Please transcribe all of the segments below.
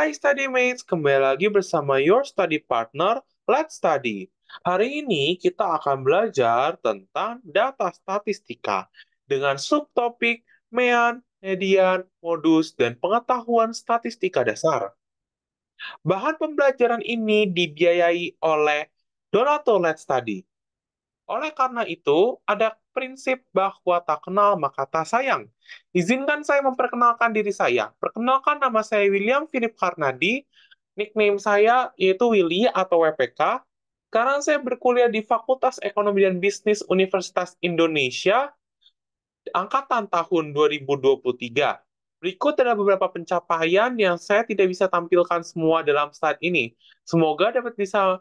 Hai Studymates, kembali lagi bersama your study partner, Let's Study. Hari ini kita akan belajar tentang data statistika dengan subtopik mean, median, modus, dan pengetahuan statistika dasar. Bahan pembelajaran ini dibiayai oleh Donato Let's Study. Oleh karena itu, ada prinsip bahwa tak kenal maka tak sayang. Izinkan saya memperkenalkan diri saya. Perkenalkan, nama saya William Philip Karnadi. Nickname saya yaitu Willy atau WPK. Sekarang saya berkuliah di Fakultas Ekonomi dan Bisnis Universitas Indonesia, angkatan tahun 2023. Berikut adalah beberapa pencapaian yang saya tidak bisa tampilkan semua dalam slide ini. Semoga dapat bisa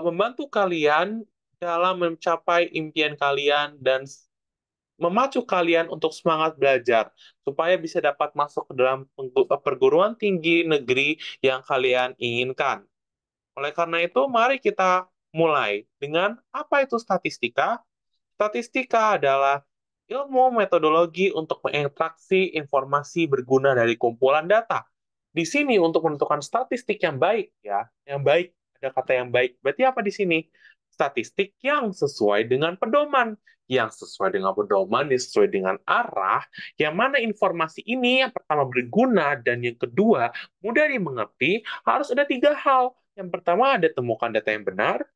membantu kalian dalam mencapai impian kalian dan memacu kalian untuk semangat belajar supaya bisa dapat masuk ke dalam perguruan tinggi negeri yang kalian inginkan. Oleh karena itu, mari kita mulai dengan apa itu statistika. Statistika adalah ilmu metodologi untuk mengekstraksi informasi berguna dari kumpulan data. Di sini untuk menentukan statistik yang baik, ya, yang baik, ada kata yang baik. Berarti apa di sini? Statistik yang sesuai dengan pedoman. Yang sesuai dengan pedoman, sesuai dengan arah, yang mana informasi ini yang pertama berguna, dan yang kedua mudah dimengerti, harus ada tiga hal. Yang pertama ada temukan data yang benar,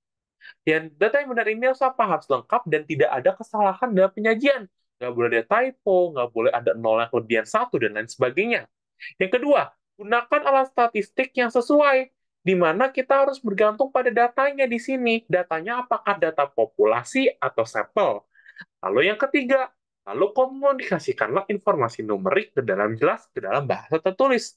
dan data yang benar ini harus apa? Harus lengkap dan tidak ada kesalahan dalam penyajian. Nggak boleh ada typo, nggak boleh ada nol yang kelebihan satu, dan lain sebagainya. Yang kedua, gunakan alat statistik yang sesuai, di mana kita harus bergantung pada datanya di sini. Datanya apakah data populasi atau sampel. Lalu yang ketiga, lalu komunikasikanlah informasi numerik ke dalam jelas ke dalam bahasa tertulis.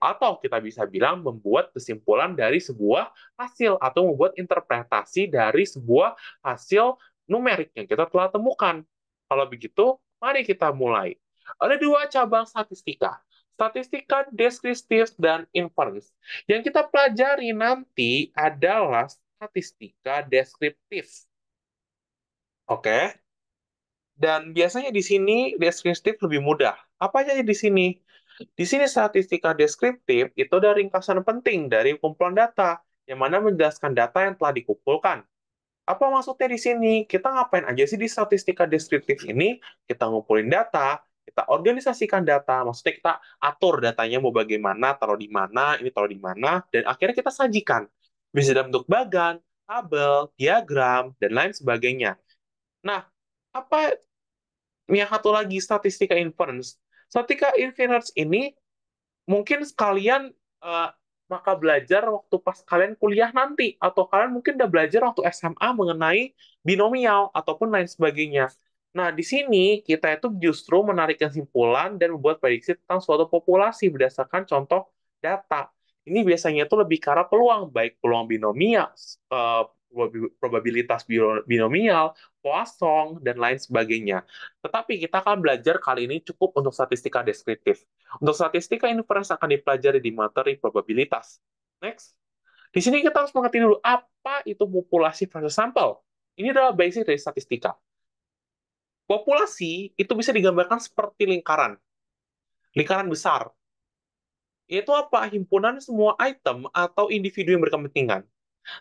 Atau kita bisa bilang membuat kesimpulan dari sebuah hasil atau membuat interpretasi dari sebuah hasil numerik yang kita telah temukan. Kalau begitu, mari kita mulai. Ada dua cabang statistika. Statistika deskriptif dan inference. Yang kita pelajari nanti adalah statistika deskriptif. Oke? Dan biasanya di sini deskriptif lebih mudah. Apa aja di sini? Di sini statistika deskriptif itu ada ringkasan penting dari kumpulan data, yang mana menjelaskan data yang telah dikumpulkan. Apa maksudnya di sini? Kita ngapain aja sih di statistika deskriptif ini? Kita ngumpulin data, kita organisasikan data, maksudnya kita atur datanya mau bagaimana, taruh di mana, ini taruh di mana, dan akhirnya kita sajikan. Bisa dalam bentuk bagan, tabel, diagram, dan lain sebagainya. Nah, apa yang satu lagi statistika inference. Statistika inference ini mungkin sekalian eh, maka belajar waktu pas kalian kuliah nanti, atau kalian mungkin udah belajar waktu SMA mengenai binomial ataupun lain sebagainya. Nah, di sini kita itu justru menarik kesimpulan dan membuat prediksi tentang suatu populasi berdasarkan contoh data. Ini biasanya itu lebih ke arah peluang, baik peluang binomial, eh, probabilitas binomial, Poisson, dan lain sebagainya. Tetapi kita akan belajar kali ini cukup untuk statistika deskriptif. Untuk statistika inference akan dipelajari di materi probabilitas. Next. Di sini kita harus mengerti dulu apa itu populasi versus sampel. Ini adalah basic dari statistika. Populasi itu bisa digambarkan seperti lingkaran. Lingkaran besar. Itu apa? Himpunan semua item atau individu yang berkepentingan.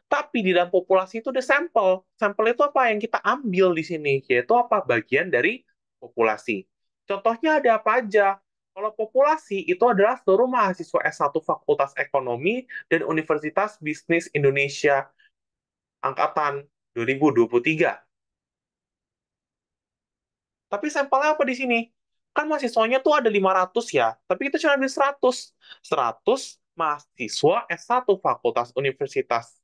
Tapi di dalam populasi itu ada sampel. Sampel itu apa yang kita ambil di sini? Yaitu apa? Bagian dari populasi. Contohnya ada apa aja? Kalau populasi itu adalah seluruh mahasiswa S1 Fakultas Ekonomi dan Universitas Bisnis Indonesia angkatan 2023. Tapi sampelnya apa di sini? Kan mahasiswanya tuh ada 500 ya, tapi kita cuma ambil 100. 100 mahasiswa S1 Fakultas Universitas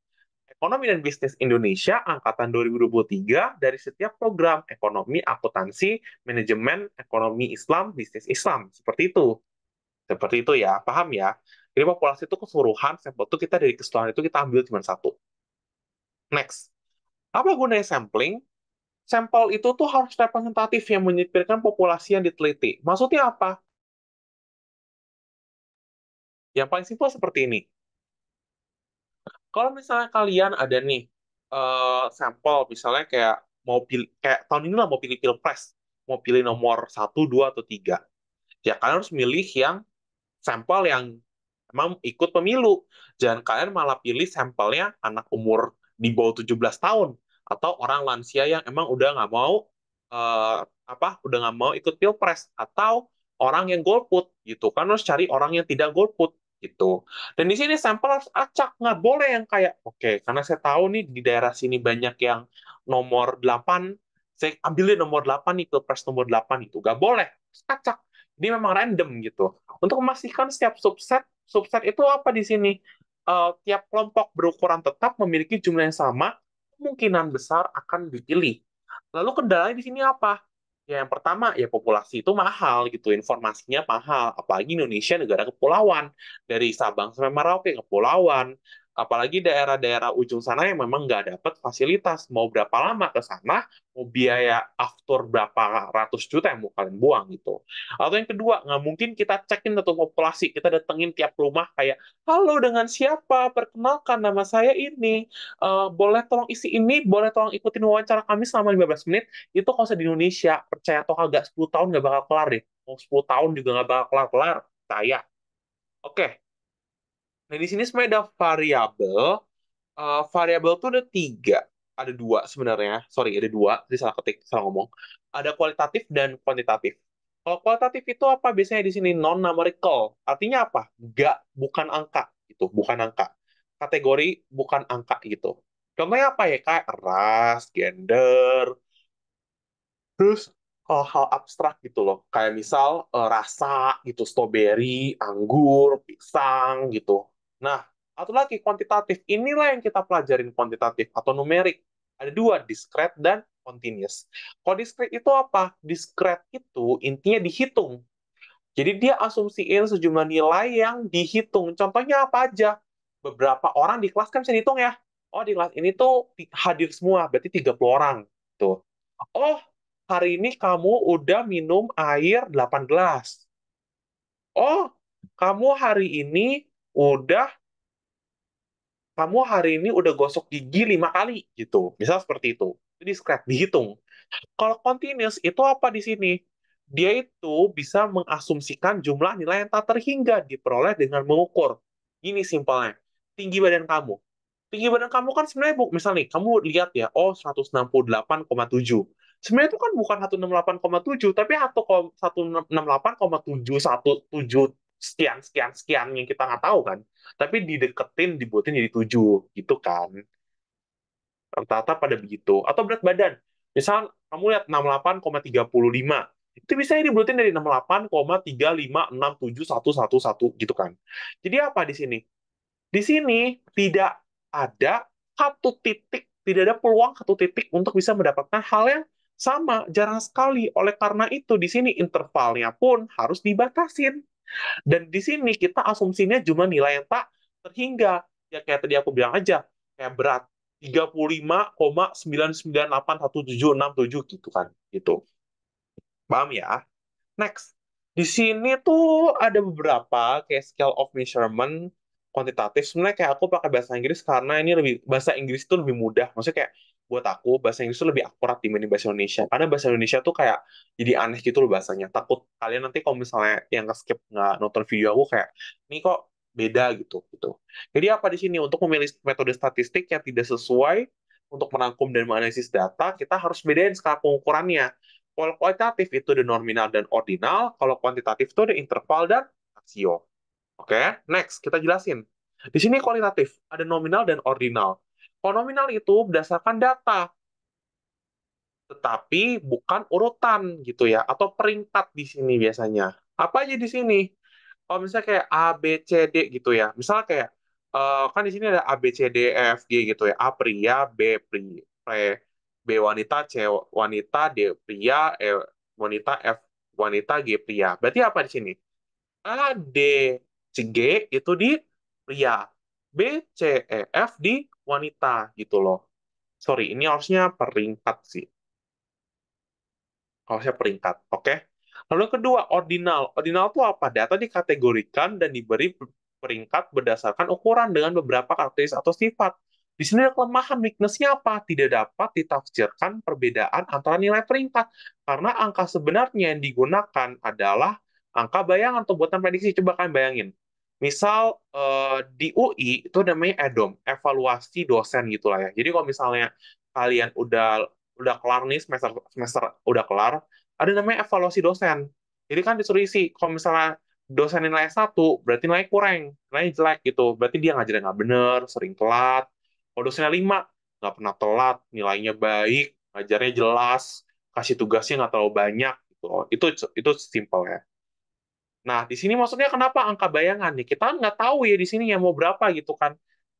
Ekonomi dan Bisnis Indonesia angkatan 2023 dari setiap program ekonomi, akuntansi, manajemen, ekonomi Islam, bisnis Islam. Seperti itu. Seperti itu ya, paham ya? Jadi populasi itu keseluruhan, sampel itu kita dari keseluruhan itu kita ambil cuma satu. Next. Apa gunanya sampling? Sampel itu tuh harus representatif yang menyipirkan populasi yang diteliti. Maksudnya apa? Yang paling simpel seperti ini. Kalau misalnya kalian ada nih sampel, misalnya kayak mau pilih, kayak tahun ini lah mau pilih pilpres, mau pilih nomor satu, dua, atau tiga. Ya kalian harus milih yang sampel yang emang ikut pemilu. Jangan kalian malah pilih sampelnya anak umur di bawah 17 tahun atau orang lansia yang emang udah nggak mau udah nggak mau ikut pilpres atau orang yang golput gitu kan, harus cari orang yang tidak golput gitu. Dan di sini sampel harus acak, nggak boleh yang kayak oke, karena saya tahu nih di daerah sini banyak yang nomor 8, saya ambil nomor 8 nih, pilpres nomor 8 itu nggak boleh, harus acak. Ini memang random gitu. Untuk memastikan setiap subset, subset itu apa di sini? Tiap kelompok berukuran tetap memiliki jumlah yang sama, kemungkinan besar akan dipilih. Lalu kendalanya di sini apa? Ya, yang pertama, ya populasi itu mahal gitu, informasinya mahal. Apalagi Indonesia negara kepulauan. Dari Sabang sampai Merauke kepulauan. Apalagi daerah-daerah ujung sana yang memang nggak dapat fasilitas. Mau berapa lama ke sana, mau biaya aftur berapa ratus juta yang mau kalian buang gitu. Atau yang kedua, nggak mungkin kita cekin satu populasi, kita datengin tiap rumah kayak, halo dengan siapa, perkenalkan nama saya ini, boleh tolong isi ini, boleh tolong ikutin wawancara kami selama 15 menit, itu kalau di Indonesia, percaya atau kagak, 10 tahun nggak bakal kelar deh. Mau 10 tahun juga nggak bakal kelar-kelar, percaya. Oke, nah di sini sebenarnya ada variabel. Variabel tuh ada tiga. Ada dua sebenarnya. Sorry, ada dua. Jadi salah ketik, salah ngomong. Ada kualitatif dan kuantitatif. Kalau kualitatif itu apa? Biasanya di sini non-numerical. Artinya apa? Nggak, bukan angka. Gitu, bukan angka. Kategori bukan angka gitu. Contohnya apa ya? Kayak ras, gender, terus hal-hal abstrak gitu loh. Kayak misal rasa gitu, strawberry, anggur, pisang gitu. Nah, atau lagi kuantitatif. Inilah yang kita pelajarin kuantitatif atau numerik. Ada dua, discrete dan continuous. Kalau discrete itu apa? Discrete itu intinya dihitung. Jadi dia asumsiin sejumlah nilai yang dihitung. Contohnya apa aja? Beberapa orang di kelas kan bisa dihitung ya. Oh, di kelas ini tuh hadir semua, berarti 30 orang. Tuh. Oh, hari ini kamu udah minum air 8 gelas. Oh, kamu hari ini udah kamu hari ini udah gosok gigi 5 kali gitu. Misal seperti itu. Jadi scratch dihitung. Kalau continuous itu apa di sini? Dia itu bisa mengasumsikan jumlah nilai yang tak terhingga diperoleh dengan mengukur. Gini simpelnya. Tinggi badan kamu. Tinggi badan kamu kan sebenarnya, misal nih, kamu lihat ya, oh 168,7. Sebenarnya itu kan bukan 168,7, tapi 168,717 sekian, sekian, sekian yang kita nggak tahu kan. Tapi dideketin, dibuatin jadi 7, gitu kan. Rata-rata pada begitu. Atau berat badan. Misal kamu lihat 68,35. Itu bisa dibuatin dari 68,3567111 gitu kan. Jadi apa di sini? Di sini tidak ada satu titik, tidak ada peluang satu titik untuk bisa mendapatkan hal yang sama, jarang sekali. Oleh karena itu, di sini intervalnya pun harus dibatasin. Dan di sini kita asumsinya cuma nilai yang tak terhingga. Ya kayak tadi aku bilang aja, kayak berat 35,9981767 gitu kan. Gitu. Paham ya? Next, di sini tuh ada beberapa kayak scale of measurement kuantitatif. Sebenarnya kayak aku pakai bahasa Inggris karena ini lebih, bahasa Inggris itu lebih mudah. Maksudnya kayak buat aku bahasa Inggris itu lebih akurat dibanding bahasa Indonesia. Karena bahasa Indonesia tuh kayak jadi aneh gitu loh bahasanya. Takut kalian nanti kalau misalnya yang nge-skip nggak nonton video aku kayak ini kok beda gitu gitu. Jadi apa di sini untuk memilih metode statistik yang tidak sesuai untuk merangkum dan menganalisis data, kita harus bedain skala pengukurannya. Kalau kualitatif itu ada nominal dan ordinal, kalau kuantitatif itu ada interval dan rasio. Oke, next kita jelasin. Di sini kualitatif, ada nominal dan ordinal. Kalau nominal itu berdasarkan data, tetapi bukan urutan gitu ya, atau peringkat di sini biasanya. Apa aja di sini? Kalau misalnya kayak A, B, C, D gitu ya. Misalnya kayak, kan di sini ada A, B, C, D, E, F, G gitu ya. A pria, B wanita, C wanita, D pria, E wanita, F wanita, G pria. Berarti apa di sini? A, D, C, G itu di pria. B, C, E, F di wanita gitu loh. Sorry, ini harusnya peringkat sih. Harusnya peringkat, oke? Lalu yang kedua, ordinal. Ordinal itu apa? Data dikategorikan dan diberi peringkat berdasarkan ukuran dengan beberapa karakteristik atau sifat. Di sini ada kelemahan, weakness-nya apa? Tidak dapat ditafsirkan perbedaan antara nilai peringkat. Karena angka sebenarnya yang digunakan adalah angka bayangan atau buatan prediksi. Coba kalian bayangin. Misal di UI itu namanya EDOM, evaluasi dosen gitu lah ya. Jadi kalau misalnya kalian udah kelar nih semester semester udah kelar, ada namanya evaluasi dosen. Jadi kan disuruh isi, kalau misalnya dosen nilai satu, berarti nilai kurang, nilai jelek gitu. Berarti dia ngajarin nggak bener, sering telat. Kalau dosennya 5, nggak pernah telat, nilainya baik, ngajarnya jelas, kasih tugasnya nggak terlalu banyak gitu. Itu simpel ya. Nah, di sini maksudnya kenapa angka bayangan nih? Kita kan nggak tahu ya di sini yang mau berapa gitu kan.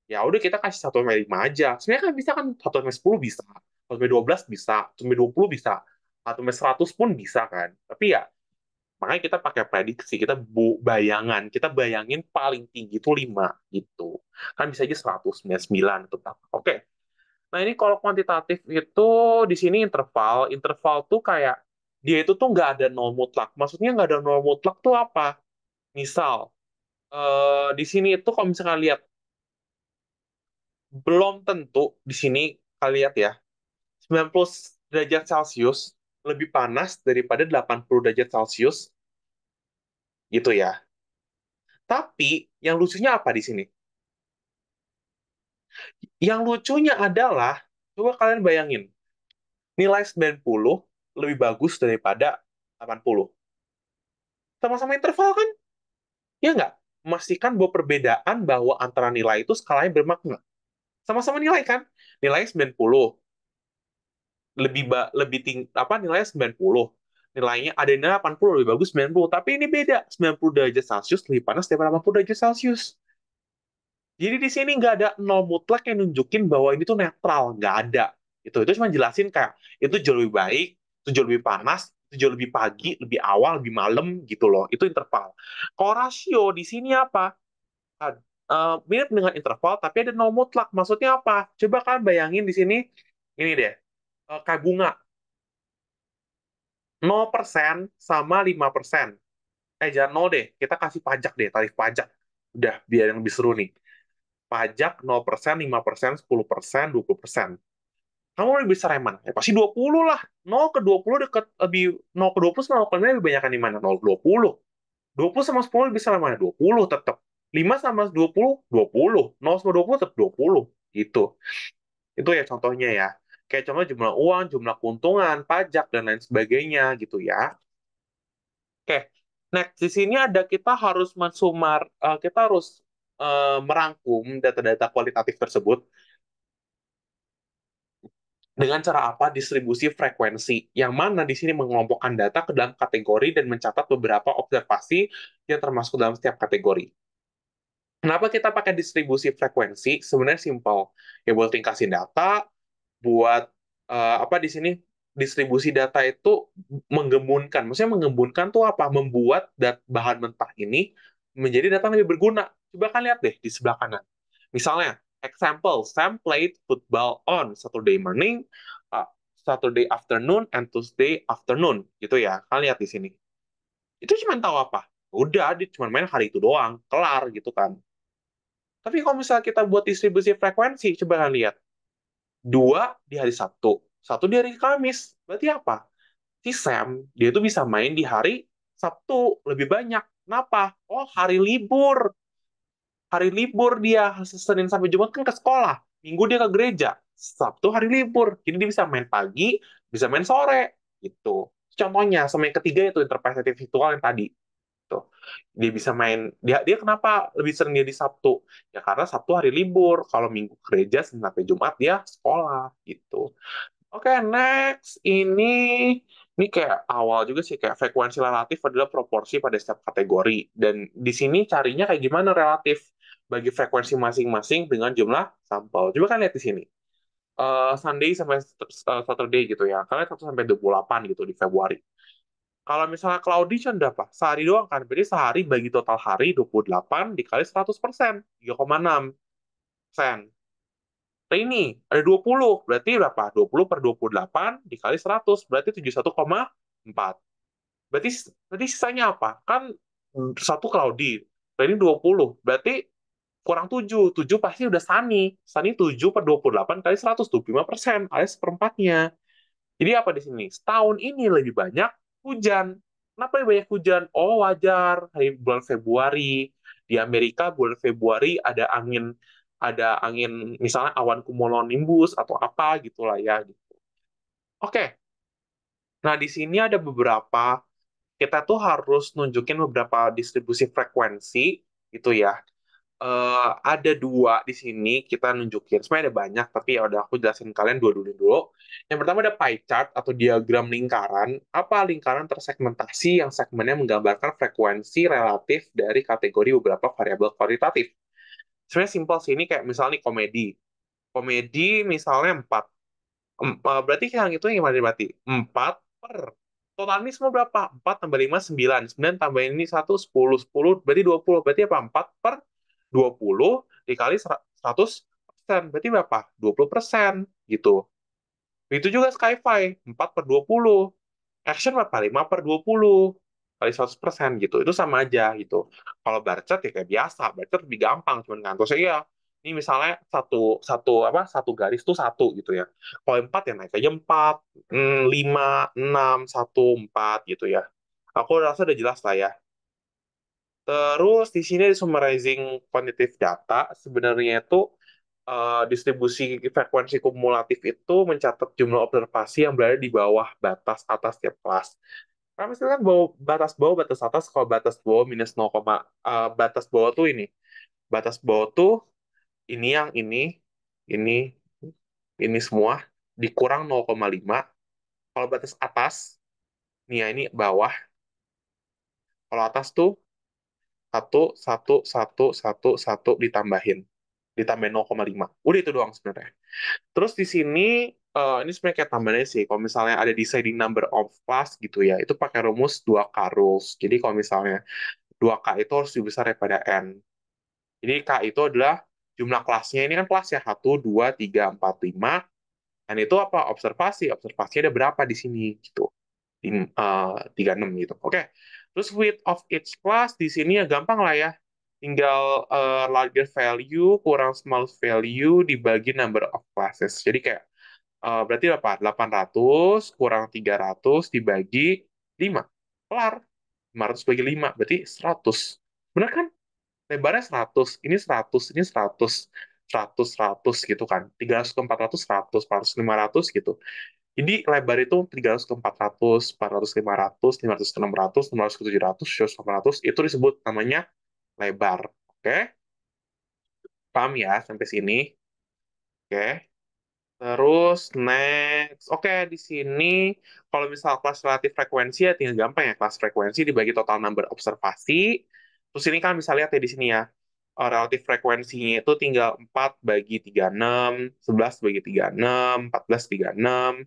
Ya udah kita kasih 1,5 aja. Sebenarnya kan bisa kan 1,10 bisa, 1,12 bisa, 1,20 bisa, 1,100 pun bisa kan. Tapi ya makanya kita pakai prediksi, kita bayangan, kita bayangin paling tinggi itu 5 gitu. Kan bisa aja 199 tetap. Oke. Nah, ini kalau kuantitatif itu di sini interval. Interval tuh kayak dia itu tuh nggak ada nol mutlak. Maksudnya nggak ada nol mutlak tuh apa? Misal, di sini itu kalau misalkan lihat, belum tentu di sini kalian lihat ya, 90 derajat Celcius lebih panas daripada 80 derajat Celcius gitu ya. Tapi yang lucunya apa di sini? Yang lucunya adalah, coba kalian bayangin, nilai 90 lebih bagus daripada 80. Sama-sama interval kan? Ya nggak? Memastikan bahwa perbedaan bahwa antara nilai itu skalanya bermakna. Sama-sama nilai kan? Nilai 90, lebih tinggi apa nilainya 90, nilainya ada nilai 80 lebih bagus 90, tapi ini beda, 90 derajat Celcius lebih panas daripada 80 derajat Celcius. Jadi di sini nggak ada nol mutlak yang nunjukin bahwa ini tuh netral, nggak ada. Itu cuma jelasin kayak itu jauh lebih baik, itu jauh lebih panas, itu jauh lebih pagi, lebih awal, lebih malam gitu loh. Itu interval. Kalau rasio di sini apa? Mirip dengan interval tapi ada nol mutlak. Maksudnya apa? Coba kalian bayangin di sini ini deh, kayak bunga 0% sama 5%. Jangan 0 deh, kita kasih pajak deh, tarif pajak. Udah, biar yang lebih seru nih. Pajak 0%, 5%, 10%, 20%. Kamu lebih besar yang mana? Ya pasti 20 lah. 0 ke 20 deket, lebih, 0 ke 20 sama 0 ke 5 lebih banyak di mana? 0 ke 20. 20 sama 10 lebih besar yang mana? 20 tetap. 5 sama 20, 20. 0 sama 20 tetap 20. Gitu. Itu ya contohnya ya. Kayak contoh jumlah uang, jumlah keuntungan, pajak, dan lain sebagainya gitu ya. Oke, next di sini ada kita harus kita harus merangkum data-data kualitatif tersebut dengan cara apa? Distribusi frekuensi, yang mana di sini mengelompokkan data ke dalam kategori dan mencatat beberapa observasi yang termasuk dalam setiap kategori. Kenapa kita pakai distribusi frekuensi? Sebenarnya simpel. Ya buat ringkasin data, buat apa di sini distribusi data itu menggembungkan. Maksudnya menggembungkan tuh apa? Membuat bahan mentah ini menjadi data yang lebih berguna. Coba kan lihat deh di sebelah kanan. Misalnya, example, Sam played football on Saturday morning, uh, Saturday afternoon, and Tuesday afternoon. Gitu ya. Kalian lihat di sini. Itu cuma tahu apa? Udah, dia cuma main hari itu doang, kelar gitu kan. Tapi kalau misalnya kita buat distribusi frekuensi, coba kalian lihat. 2 di hari Sabtu, 1 di hari Kamis. Berarti apa? Si Sam, dia tuh bisa main di hari Sabtu lebih banyak. Kenapa? Oh, hari libur. Hari libur dia, Senin sampai Jumat kan ke sekolah. Minggu dia ke gereja. Sabtu hari libur. Jadi dia bisa main pagi, bisa main sore. Gitu. Contohnya, sama yang ketiga itu interpretive virtual yang tadi. Tuh. Dia bisa main, dia kenapa lebih sering dia di Sabtu? Ya karena Sabtu hari libur. Kalau Minggu gereja, Senin sampai Jumat dia sekolah. Gitu. Oke, next. Ini kayak awal juga sih, kayak frekuensi relatif adalah proporsi pada setiap kategori. Dan di sini carinya kayak gimana relatif bagi frekuensi masing-masing dengan jumlah sampel. Coba kan lihat di sini. Sunday sampai Saturday gitu ya. Kalian 1 sampai 28 gitu di Februari. Kalau misalnya cloudy kan berapa? Sehari doang kan. Berarti sehari bagi total hari 28 dikali 100%. 3,6%. Ini ada 20, berarti berapa? 20 per 28 dikali 100, berarti 71,4. Berarti berarti sisanya apa? Kan satu cloudy, ini 20, berarti kurang 7. 7 pasti udah sunny. Sunny 7 per 28 kali 100, 25%, alias seperempatnya. Jadi apa di sini? Setahun ini lebih banyak hujan. Kenapa lebih banyak hujan? Oh, wajar. Hari bulan Februari Di Amerika bulan Februari ada angin misalnya awan cumulonimbus atau apa gitulah ya. Oke, nah di sini ada beberapa, kita tuh harus nunjukin beberapa distribusi frekuensi gitu ya. Ada dua di sini kita nunjukin. Sebenarnya ada banyak, tapi ya udah aku jelasin kalian dua dulu dulu. Yang pertama ada pie chart atau diagram lingkaran. Apa lingkaran tersegmentasi yang segmennya menggambarkan frekuensi relatif dari kategori beberapa variabel kualitatif. Sebenarnya simpel sih, ini kayak misalnya nih komedi. Komedi misalnya 4. Berarti yang itu yang gimana berarti? 4 per. Total ini semua berapa? 4 tambah 5, 9. 9 tambah ini 1, 10. 10 berarti 20. Berarti apa? 4 per 20 dikali 100%. Berarti berapa? 20% gitu. Itu juga Skyfi. 4 per 20. Action berapa? 5 per 20 kali 100% gitu. Itu sama aja gitu. Kalau barcet ya kayak biasa. Barcet lebih gampang. Cuman ngantosnya ya. Ini misalnya satu satu apa satu garis tuh satu gitu ya. Kalau 4 ya naik aja 4, 5, 6, 1, 4 gitu ya. Aku rasa udah jelas lah ya. Terus di sini ada summarizing quantitative data. Sebenarnya itu distribusi frekuensi kumulatif itu mencatat jumlah observasi yang berada di bawah batas atas tiap kelas. Karena misalnya kan batas bawah, batas atas, kalau batas bawah minus 0, batas bawah tuh ini. Batas bawah tuh ini yang ini, ini semua dikurang 0,5. Kalau batas atas, nih ya ini bawah. Kalau atas tuh satu satu satu satu satu ditambahin 0,5. Udah itu doang sebenarnya. Terus di sini ini sebenarnya kayak tambahannya sih. Kalau misalnya ada deciding number of class gitu ya, itu pakai rumus 2K rules. Jadi kalau misalnya 2K itu harus lebih besar daripada N. Jadi K itu adalah jumlah kelasnya. Ini kan kelas ya, 1, 2, 3, 4, 5. Dan itu apa? Observasi. Observasinya ada berapa di sini gitu. 36 gitu. Oke. Terus width of each class di sini ya gampang lah ya. Tinggal larger value kurang small value dibagi number of classes. Jadi kayak berarti apa? 800 kurang 300 dibagi 5. Kelar. 500 bagi 5 berarti 100. Benar kan? Lebarnya 100, ini 100, ini 100, 100, 100 gitu kan. 300 ke 400, 100, 400, 500 gitu. Jadi lebar itu 300 ke 400, 400 ke 500, 500 ke 600, 600 ke 700, 700 ke 800, itu disebut namanya lebar. Oke? Paham ya sampai sini? Oke. Terus next, oke di sini kalau misal kelas relatif frekuensi ya tinggal gampang ya, kelas frekuensi dibagi total number observasi. Terus ini kan bisa lihat ya di sini ya, relatif frekuensinya itu tinggal 4 bagi 36, 11 bagi 36, 14 36.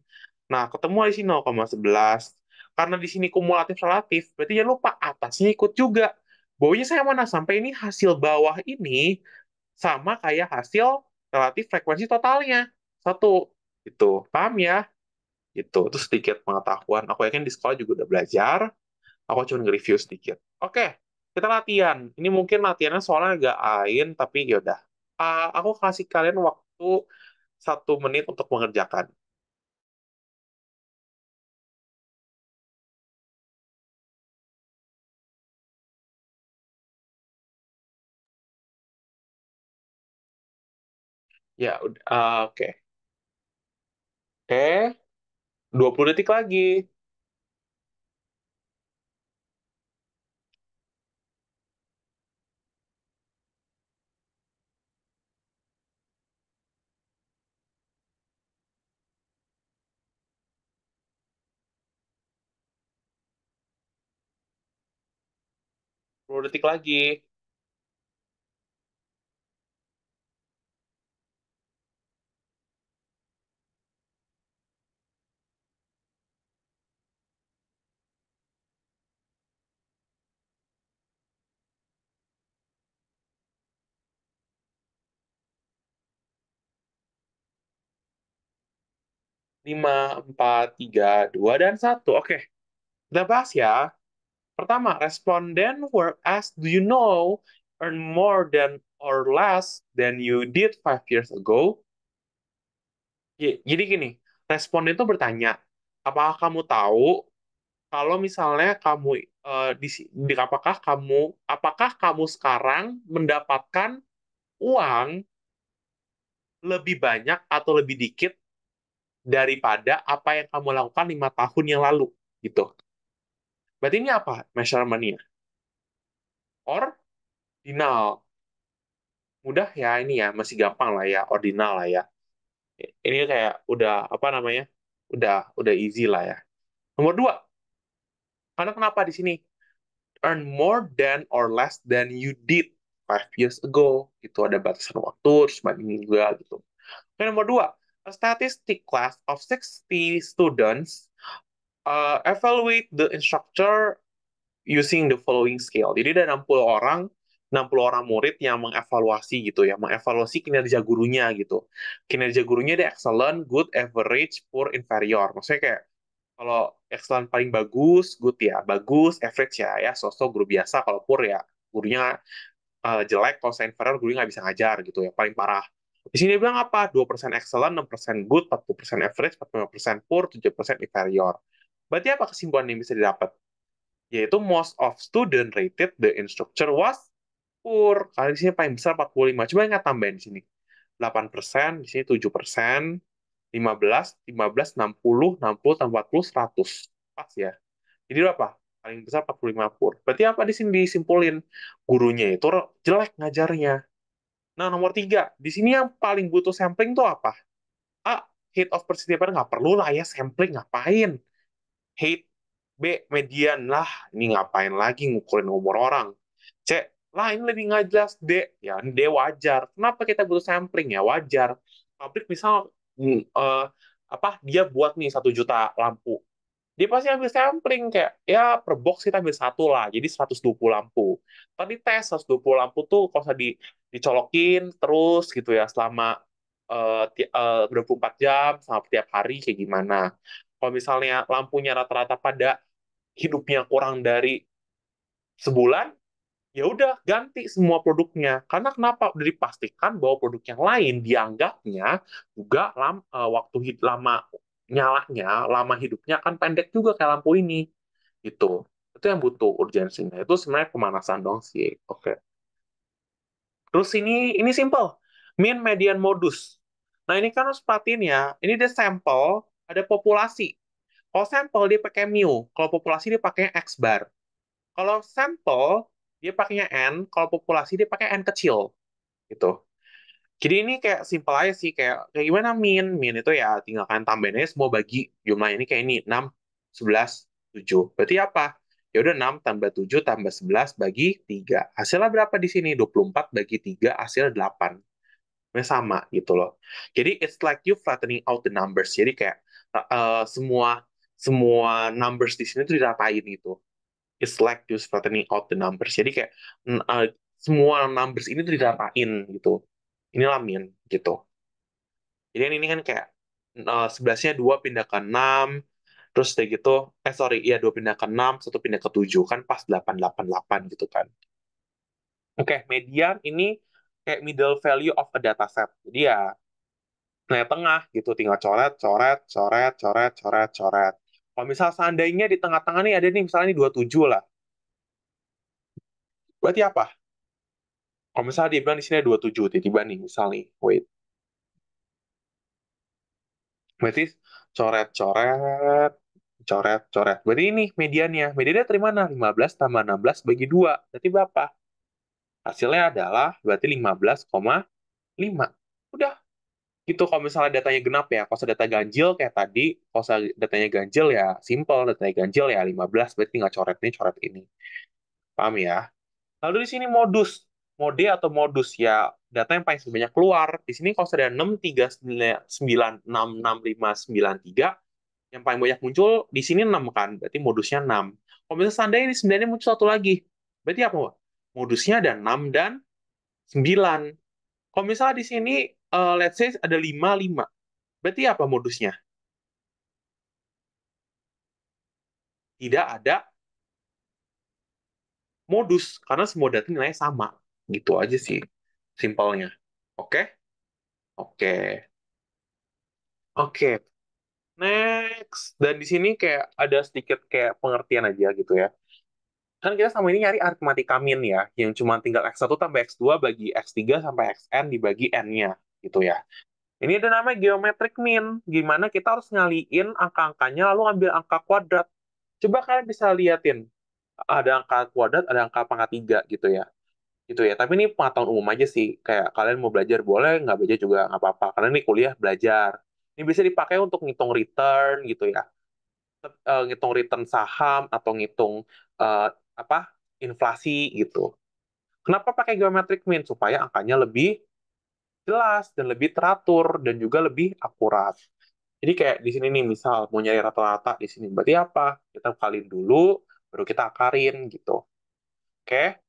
Nah, ketemu di sini 0,11. Karena di sini kumulatif relatif, berarti jangan lupa atasnya ikut juga. Bawahnya saya mana? Sampai ini hasil bawah ini sama kayak hasil relatif frekuensi totalnya. Satu. Itu. Paham ya? Itu. Itu sedikit pengetahuan. Aku yakin di sekolah juga udah belajar. Aku cuma nge-review sedikit. Oke. Kita latihan. Ini mungkin latihannya soalnya agak lain, tapi yaudah. Aku kasih kalian waktu 1 menit untuk mengerjakan. Ya, udah. Oke. Oke. 20 detik lagi. 10 detik lagi. 5, 4, 3, 2, dan 1. Oke. Kita bahas ya. Pertama, responden were asked, do you know, earn more than or less than you did 5 years ago? Jadi gini, responden itu bertanya, apakah kamu tahu kalau misalnya kamu apakah kamu sekarang mendapatkan uang lebih banyak atau lebih dikit daripada apa yang kamu lakukan 5 tahun yang lalu gitu. Berarti ini apa measurementnya? Ordinal. Mudah ya ini ya, masih gampang lah ya, ordinal lah ya. Ini kayak udah apa namanya? Udah easy lah ya. Nomor dua, karena kenapa di sini? Earn more than or less than you did 5 years ago. Itu ada batasan waktu, terus bandingin juga gitu. Oke, nomor dua, a statistic class of 60 students evaluate the instructor using the following scale. Jadi ada 60 orang murid yang mengevaluasi gitu ya, mengevaluasi kinerja gurunya gitu. Kinerja gurunya ada excellent, good, average, poor, inferior. Maksudnya kayak kalau excellent paling bagus, good ya, bagus, average ya, so-so guru biasa. Kalau poor ya, gurunya jelek, kalau saya inferior gurunya nggak bisa ngajar gitu ya, paling parah. Di sini dia bilang apa? 2% excellent, 6% good, 40% average, 45% poor, 7% inferior. Berarti apa kesimpulan yang bisa didapat? Yaitu most of student rated the instructor was poor. Karena di sini paling besar 45. Coba ingat tambahin di sini. 8%, di sini 7%, 15, 15, 60, 60, tambah 40, 100. Pas ya. Jadi berapa? Paling besar 45 poor. Berarti apa di sini disimpulin? Gurunya itu jelek ngajarnya. Nah, nomor tiga. Di sini yang paling butuh sampling tuh apa? A. Height of percentage nggak perlu lah ya sampling. Ngapain? Height. B, median lah, ini ngapain lagi ngukurin umur orang. C, lah ini lebih nggak jelas. D, ya ini D wajar. Kenapa kita butuh sampling ya? Wajar. Pabrik misal apa dia buat nih 1 juta lampu. Dia pasti ambil sampling kayak ya per box kita ambil satu lah, jadi 120 lampu. Tadi tes 120 lampu tuh kalau usah dicolokin terus gitu ya selama 24 jam sama tiap hari kayak gimana. Kalau misalnya lampunya rata-rata pada hidupnya kurang dari sebulan, ya udah ganti semua produknya. Karena kenapa? Udah dipastikan bahwa produk yang lain dianggapnya juga waktu lama nyalanya, lama hidupnya akan pendek juga kayak lampu ini. Itu yang butuh urgensinya. Itu sebenarnya pemanasan dong sih. Oke. Terus ini simple. Mean, median, modus. Nah, ini kan harus perhatiin ya. Ini dia sampel, ada populasi. Kalau sampel dia pakai mu, kalau populasi dia pakai X bar. Kalau sampel dia pakainya N, kalau populasi dia pakai N kecil gitu. Jadi ini kayak simple aja sih kayak gimana min? Min itu ya tinggal kalian tambahin aja semua bagi jumlah ini kayak ini 6 11 7. Berarti apa? Ya udah 6 tambah 7 tambah 11 bagi 3. Hasilnya berapa di sini? 24 bagi 3 hasil 8. Sama gitu loh. Jadi it's like you flattening out the numbers. Jadi kayak semua semua numbers di sini tuh diratain gitu. It's like you flattening out the numbers. Jadi kayak semua numbers ini tuh diratain gitu. Inilah min gitu. Jadi ini kan kayak 11-nya 2 pindah ke 6, terus kayak gitu, sorry, iya 2 pindah ke 6, 1 pindah ke 7, kan pas 8, 8, 8 gitu kan. Oke, median ini kayak middle value of a data set. Jadi ya, nilai tengah gitu, tinggal coret, coret, coret, coret, coret, coret. Kalau misal seandainya di tengah-tengah nih ada nih, misalnya ini 27 lah. Berarti apa? Kalau misalnya dia bilang di sini ada 27, tiba-tiba nih, misal nih, wait. Berarti coret, coret, coret, coret. Berarti ini mediannya. Mediannya dari mana? 15 tambah 16 bagi 2. Berarti berapa? Hasilnya adalah berarti 15,5. Udah. Gitu kalau misalnya datanya genap ya. Kalau data ganjil kayak tadi, kalau datanya ganjil ya simple. Datanya ganjil ya 15, berarti tinggal coret ini, coret ini. Paham ya? Lalu di sini modus. Mode atau modus ya data yang paling banyak keluar. Di sini kalau sudah 6, 3, 9, 6, 6, 5, 9, 3, yang paling banyak muncul di sini 6 kan, berarti modusnya 6. Kalau misalnya seandainya di 9 muncul satu lagi, berarti apa? Modusnya ada 6 dan 9. Kalau misalnya di sini, let's say ada 5, 5. Berarti apa modusnya? Tidak ada modus, karena semua data nilainya sama. Gitu aja sih, simpelnya. Oke? Oke. Oke. Next. Dan di sini kayak ada sedikit kayak pengertian aja gitu ya. Kan kita sama ini nyari aritmatika min ya, yang cuma tinggal X1 tambah X2 bagi X3 sampai Xn dibagi N-nya, gitu ya. Ini ada namanya geometric mean, gimana kita harus ngaliin angka-angkanya lalu ambil angka kuadrat. Coba kalian bisa liatin, ada angka kuadrat, ada angka pangkat 3 gitu ya. Gitu ya, tapi ini pengetahuan umum aja sih. Kayak kalian mau belajar boleh, nggak belajar juga nggak apa-apa. Karena ini kuliah belajar. Ini bisa dipakai untuk ngitung return gitu ya. Ngitung return saham atau ngitung eh, apa inflasi gitu. Kenapa pakai geometric mean? Supaya angkanya lebih jelas dan lebih teratur dan juga lebih akurat. Jadi kayak di sini nih, misal mau nyari rata-rata di sini, berarti apa? Kita kaliin dulu, baru kita akarin gitu. Oke?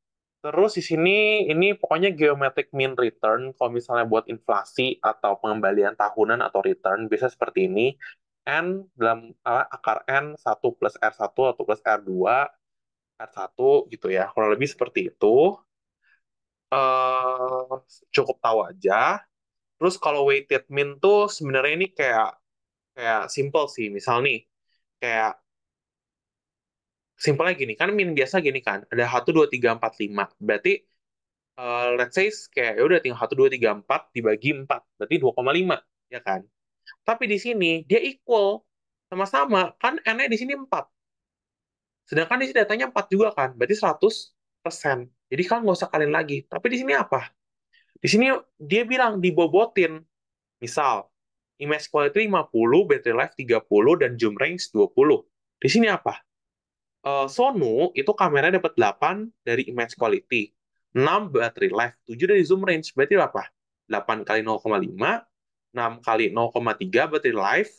Terus di sini ini pokoknya geometric mean return kalau misalnya buat inflasi atau pengembalian tahunan atau return bisa seperti ini. N dalam akar N 1 plus R1 atau plus R2 R1 gitu ya. Kurang lebih seperti itu. eh Cukup tahu aja. Terus kalau weighted mean tuh sebenarnya ini kayak kayak simple sih. Misal nih kayak simpelnya gini kan min biasa gini kan. Ada 1 2 3 4 5. Berarti let's say kayak ya udah tinggal 1 2 3 4 dibagi 4 berarti 2,5 ya kan. Tapi di sini dia equal sama-sama kan n-nya di sini 4. Sedangkan di sini datanya 4 juga kan. Berarti 100%. Jadi kan nggak usah kalian lagi. Tapi di sini apa? Di sini dia bilang dibobotin. Misal image quality 50, battery life 30 dan zoom range 20. Di sini apa? Sonu itu kameranya dapat 8 dari image quality, 6 battery life, 7 dari zoom range. Berarti apa? 8 kali 0,5, 6 kali 0,3 battery life,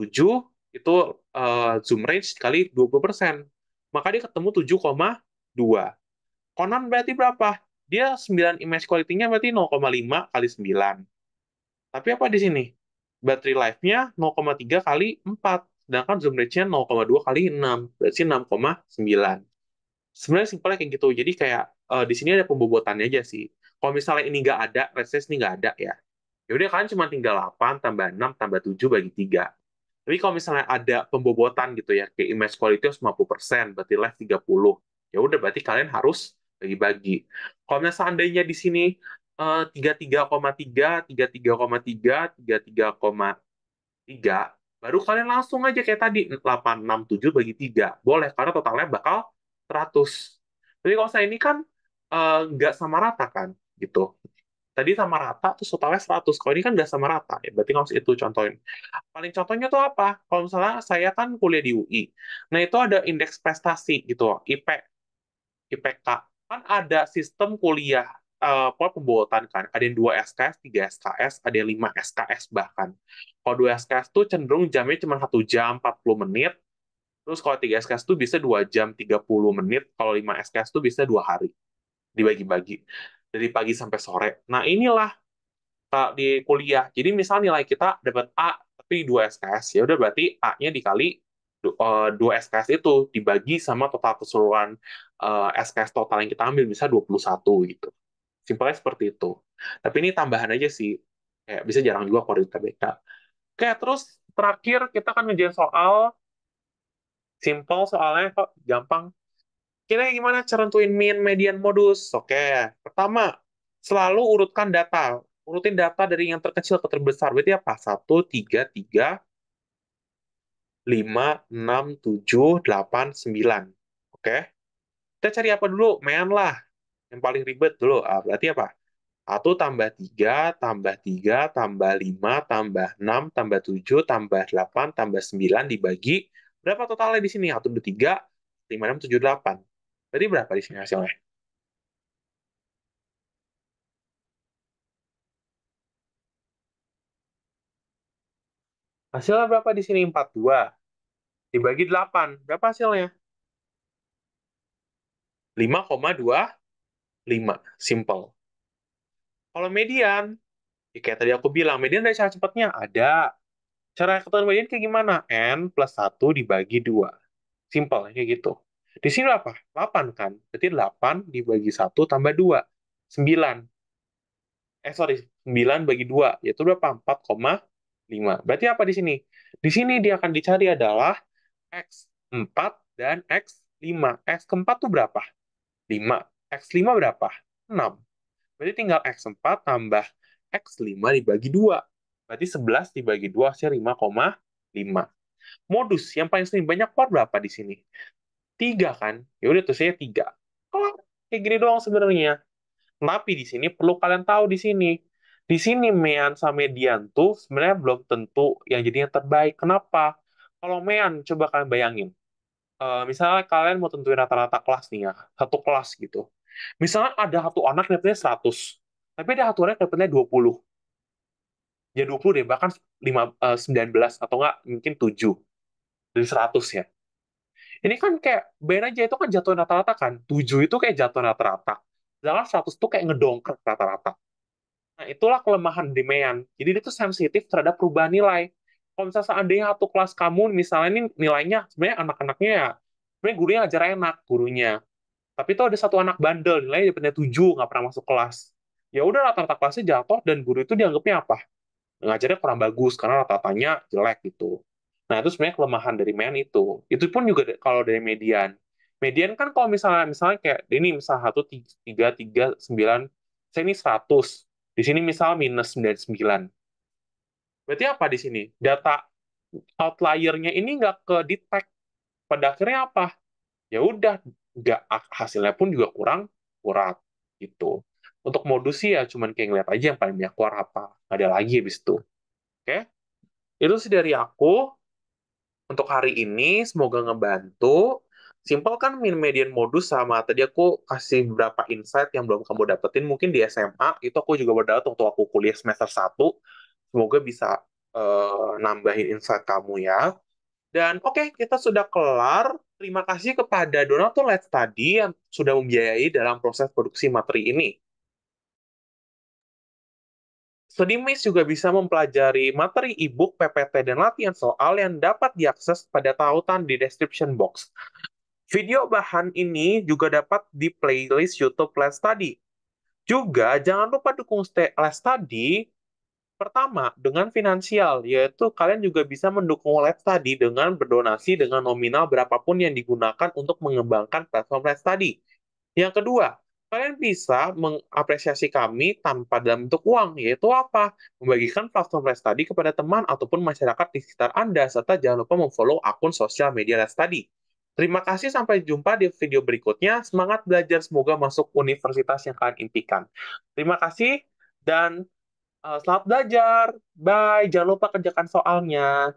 7 itu zoom range kali 20%. Maka dia ketemu 7,2. Konon berarti berapa? Dia 9 image quality-nya berarti 0,5 kali 9. Tapi apa di sini? Battery life-nya 0,3 kali 4. Sedangkan zoom range-nya 0,2 kali 6. Berarti 6,9. Sebenarnya simpelnya kayak gitu. Jadi kayak di sini ada pembobotannya aja sih. Kalau misalnya ini nggak ada, let's say ini nggak ada ya. Ya udah kalian cuma tinggal 8 tambah 6 tambah 7 bagi 3. Tapi kalau misalnya ada pembobotan gitu ya, kayak image quality 50%, berarti live 30. Ya udah berarti kalian harus bagi-bagi. Kalau misalnya seandainya di sini 33,3, 33,3, 33,3, baru kalian langsung aja kayak tadi 867 bagi 3. Boleh karena totalnya bakal 100. Tapi kalau saya ini kan nggak sama rata kan gitu. Tadi sama rata terus totalnya 100. Kalau ini kan nggak sama rata ya berarti nggak usah itu contohin. Paling contohnya tuh apa? Kalau misalnya saya kan kuliah di UI. Nah, itu ada indeks prestasi gitu, IPK. Kan ada sistem kuliah pembobotan kan. Ada yang 2 SKS, 3 SKS, ada yang 5 SKS bahkan. Kalau 2 SKS tuh cenderung jamnya cuma 1 jam 40 menit. Terus kalau 3 SKS tuh bisa 2 jam 30 menit. Kalau 5 SKS tuh bisa 2 hari. Dibagi-bagi. Dari pagi sampai sore. Nah, inilah di kuliah. Jadi misal nilai kita dapat A tapi 2 SKS, ya udah berarti A-nya dikali 2 SKS itu dibagi sama total keseluruhan SKS total yang kita ambil bisa 21 gitu. Simpelnya seperti itu. Tapi ini tambahan aja sih. Kayak bisa jarang juga kalau di UTBK. Oke, terus terakhir kita akan ngerjain soal simple soalnya kok gampang. Kira gimana cara nentuin mean, median, modus? Oke, pertama, selalu urutkan data. Urutin data dari yang terkecil ke terbesar. Berarti apa? 1, 3, 3, 5, 6, 7, 8, 9. Oke, kita cari apa dulu? Mean lah. Yang paling ribet dulu. Berarti apa? 1 tambah 3, tambah 3, tambah 5, tambah 6, tambah 7, tambah 8, tambah 9 dibagi. Berapa totalnya di sini? 1, 2, 3, 5, 6, 7, 8. Berarti berapa di sini hasilnya? Hasilnya berapa di sini? 42. Dibagi 8. Berapa hasilnya? 5,25. Simple. Kalau median, ya kayak tadi aku bilang, median dari cara cepatnya ada. Cara ketemu median kayak gimana? N+1 dibagi 2. Simple, kayak gitu. Di sini apa? 8 kan? Berarti 8 dibagi 1 tambah 2. 9. Sorry. 9 bagi 2. Yaitu berapa? 4,5. Berarti apa di sini? Di sini dia akan dicari adalah X4 dan X 5. X keempat tuh berapa? 5. X5 berapa? 6. Berarti tinggal X4 tambah X5 dibagi 2. Berarti 11 dibagi 2 hasilnya 5,5. Modus yang paling sering banyak keluar berapa di sini? 3 kan? Ya udah tuh saya 3. Oh, kayak gini doang sebenarnya. Tapi di sini perlu kalian tahu di sini. Di sini mean sama median tuh sebenarnya belum tentu yang jadi yang terbaik. Kenapa? Kalau mean, coba kalian bayangin. Misalnya kalian mau tentuin rata-rata kelas nih ya, satu kelas gitu. Misalnya ada satu anak dapetnya 100, tapi ada satu anak dapetnya 20. Ya 20 deh, bahkan 19 atau enggak mungkin 7 dari 100 ya. Ini kan kayak, bayangin aja itu kan jatuh rata-rata kan. 7 itu kayak jatuh rata-rata. Sedangkan 100 itu kayak ngedongker rata-rata. Nah, itulah kelemahan demand. Jadi dia tuh sensitif terhadap perubahan nilai. Kalau misalnya seandainya satu kelas kamu, misalnya ini nilainya, sebenarnya anak-anaknya ya, sebenarnya gurunya ngajar enak, gurunya. Tapi tuh ada satu anak bandel, nilainya dapetnya 7, nggak pernah masuk kelas. Ya udah rata-rata kelasnya jatuh, dan guru itu dianggapnya apa? Ngajarnya kurang bagus, karena rata-ratanya jelek gitu. Nah, itu sebenarnya kelemahan dari men itu. Itu pun juga kalau dari median. Median kan kalau misalnya kayak ini misal 1, 3, 3, 9, saya ini 100. Di sini misal minus 99. Berarti apa di sini? Data outlier-nya ini nggak ke detect. Pada akhirnya apa? Ya udah, nggak, hasilnya pun juga kurang akurat gitu. Untuk modus sih ya cuman kayak ngeliat aja yang paling banyak keluar apa. Nggak ada lagi habis itu. Oke? Itu sih dari aku. Untuk hari ini, semoga ngebantu. Simpel kan min median modus sama tadi aku kasih beberapa insight yang belum kamu dapetin. Mungkin di SMA, itu aku juga berdapat waktu aku kuliah semester 1. Semoga bisa nambahin insight kamu ya. Dan oke, kita sudah kelar. Terima kasih kepada Donatur Let's Study yang sudah membiayai dalam proses produksi materi ini. Studymiss juga bisa mempelajari materi e-book, PPT, dan latihan soal yang dapat diakses pada tautan di description box. Video bahan ini juga dapat di playlist YouTube Let's Study. Juga jangan lupa dukung Let's Study pertama dengan finansial, yaitu kalian juga bisa mendukung Let's Study dengan berdonasi dengan nominal berapapun yang digunakan untuk mengembangkan platform Let's Study. Yang kedua, kalian bisa mengapresiasi kami tanpa dalam bentuk uang, yaitu apa? Membagikan platform Let's Study kepada teman ataupun masyarakat di sekitar Anda, serta jangan lupa memfollow akun sosial media Let's Study. Terima kasih, sampai jumpa di video berikutnya. Semangat belajar, semoga masuk universitas yang kalian impikan. Terima kasih, dan selamat belajar. Bye, jangan lupa kerjakan soalnya.